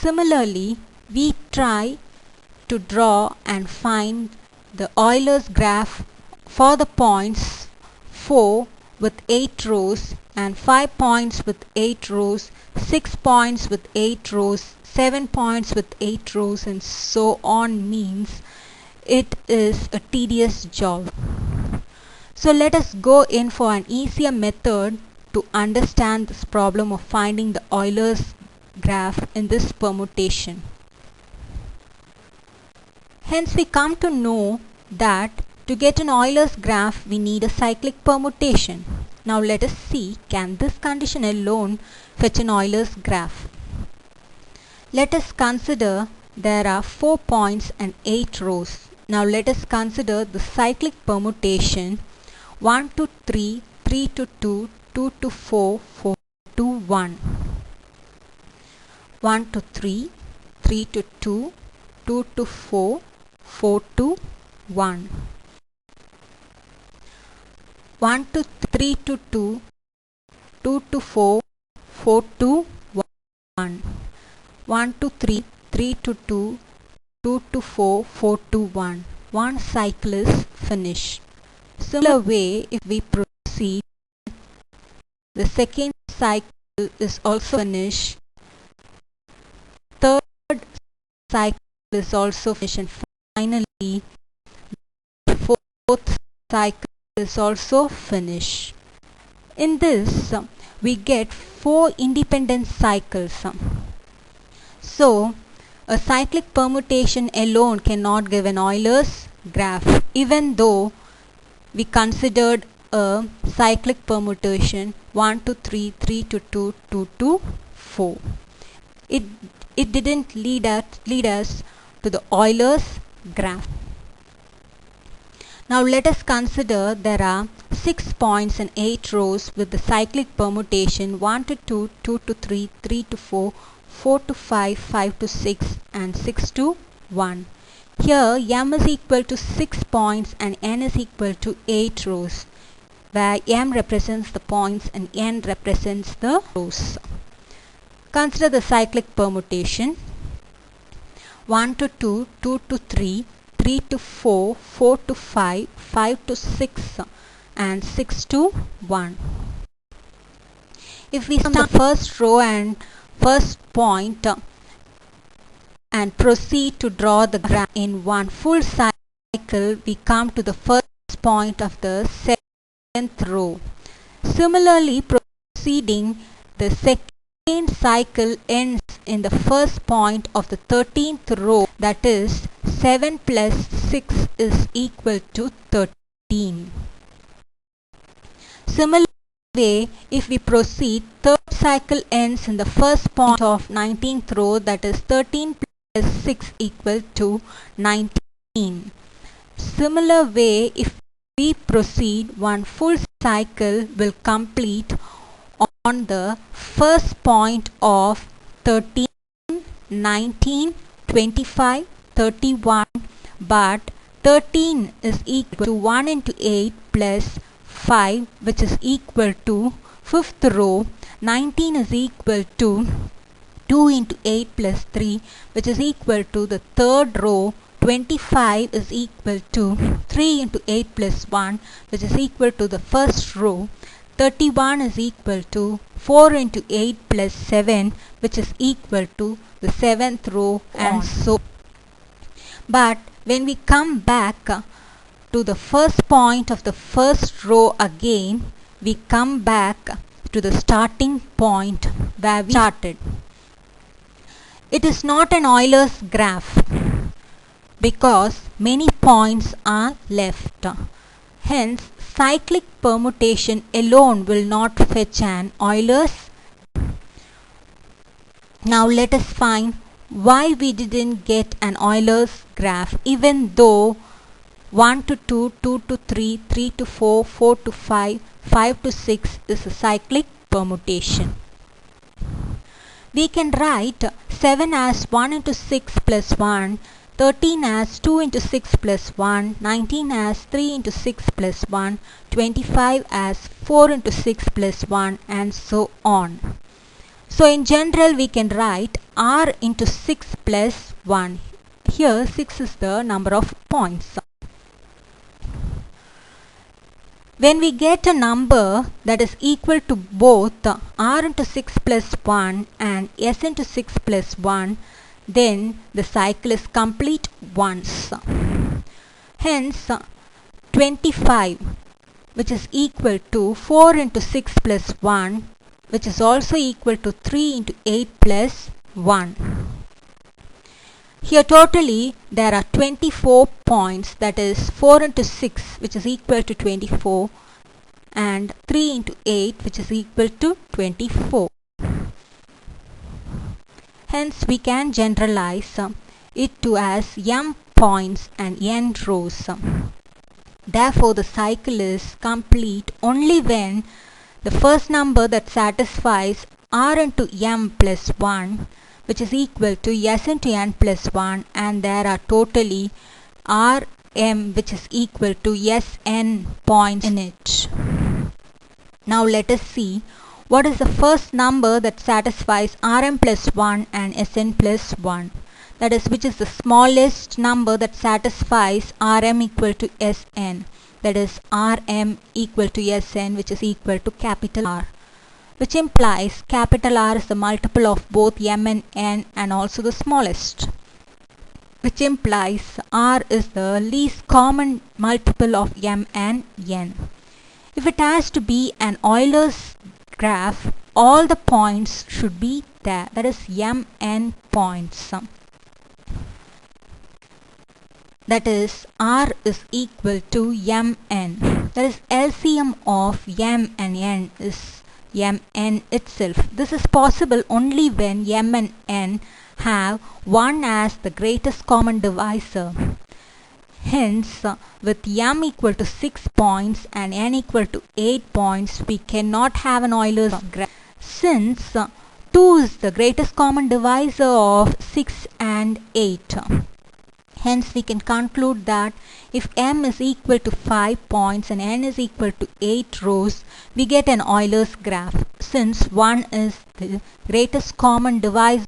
Similarly, we try to draw and find the Euler's graph for the points 4 with 8 rows and 5 points with 8 rows, 6 points with 8 rows, 7 points with 8 rows, and so on. Means it is a tedious job. So let us go in for an easier method to understand this problem of finding the Euler's graph in this permutation. Hence we come to know that to get an Euler's graph we need a cyclic permutation. Now let us see, can this condition alone fetch an Euler's graph? Let us consider there are 4 points and 8 rows. Now let us consider the cyclic permutation 1 to 3, 3 to 2, 2 to 4, 4 to 1. 1 to 3, 3 to 2, 2 to 4, 4 to 1. 1 to 3 to 2, 2 to 4, 4 to 1. 1 to 3, 3 to 2, 2 to 4, 4 to 1. One cycle is finished. Similar way, if we proceed, the second cycle is also finished. Third cycle is also finished, and finally the fourth cycle is also finished. In this we get 4 independent cycles. So a cyclic permutation alone cannot give an Euler's graph, even though we considered a cyclic permutation 1 to 3, 3 to 2, 2 to 4. It didn't lead us to the Euler's graph. Now let us consider there are 6 points and 8 rows with the cyclic permutation 1 to 2, 2 to 3, 3 to 4, 4 to 5, 5 to 6, and 6 to 1. Here m is equal to 6 points and n is equal to 8 rows, where m represents the points and n represents the rows. Consider the cyclic permutation 1 to 2, 2 to 3, 3 to 4, 4 to 5, 5 to 6, and 6 to 1. If we sum the first row and first point and proceed to draw the graph in one full cycle, we come to the first point of the 7th row. Similarly, proceeding, the second cycle ends in the first point of the 13th row, that is 7 plus 6 is equal to 13. Similarly, if we proceed, third cycle ends in the first point of 19th row, that is 13 plus 6 equal to 19. Similar way, if we proceed, one full cycle will complete on the first point of 13, 19, 25, 31, but 13 is equal to 1 into 8 plus 5, which is equal to 5th row. 19 is equal to 2 into 8 plus 3, which is equal to the 3rd row. 25 is equal to 3 into 8 plus 1, which is equal to the 1st row. 31 is equal to 4 into 8 plus 7, which is equal to the 7th row, and so. But when we come back to the first point of the first row again, we come back to the starting point where we started. It is not an Euler's graph because many points are left. Hence, cyclic permutation alone will not fetch an Euler's. Now let us find why we didn't get an Euler's graph, even though 1 to 2, 2 to 3, 3 to 4, 4 to 5, 5 to 6 is a cyclic permutation. We can write 7 as 1 into 6 plus 1, 13 as 2 into 6 plus 1, 19 as 3 into 6 plus 1, 25 as 4 into 6 plus 1, and so on. So in general we can write r into 6 plus 1. Here 6 is the number of points. When we get a number that is equal to both r into 6 plus 1 and s into 6 plus 1, then the cycle is complete once. Hence 25, which is equal to 4 into 6 plus 1, which is also equal to 3 into 8 plus 1. Here totally there are 24 points, that is 4 into 6 which is equal to 24 and 3 into 8 which is equal to 24. Hence we can generalize it to as m points and n rows. Therefore the cycle is complete only when the first number that satisfies r into m plus 1, which is equal to s into n plus 1, and there are totally rm which is equal to sn points in it. Now let us see what is the first number that satisfies rm plus 1 and sn plus 1. That is, which is the smallest number that satisfies rm equal to sn. That is rm equal to sn, which is equal to capital R, which implies capital R is the multiple of both m and n and also the smallest, which implies R is the least common multiple of m and n. If it has to be an Euler's graph, all the points should be there, that is mn points. That is R is equal to mn. That is LCM of m and n is mn itself. This is possible only when m and n have 1 as the greatest common divisor. Hence, with m equal to 6 points and n equal to 8 points, we cannot have an Euler's graph, since 2 is the greatest common divisor of 6 and 8. Hence we can conclude that if m is equal to 5 points and n is equal to 8 rows, we get an Euler's graph, since 1 is the greatest common divisor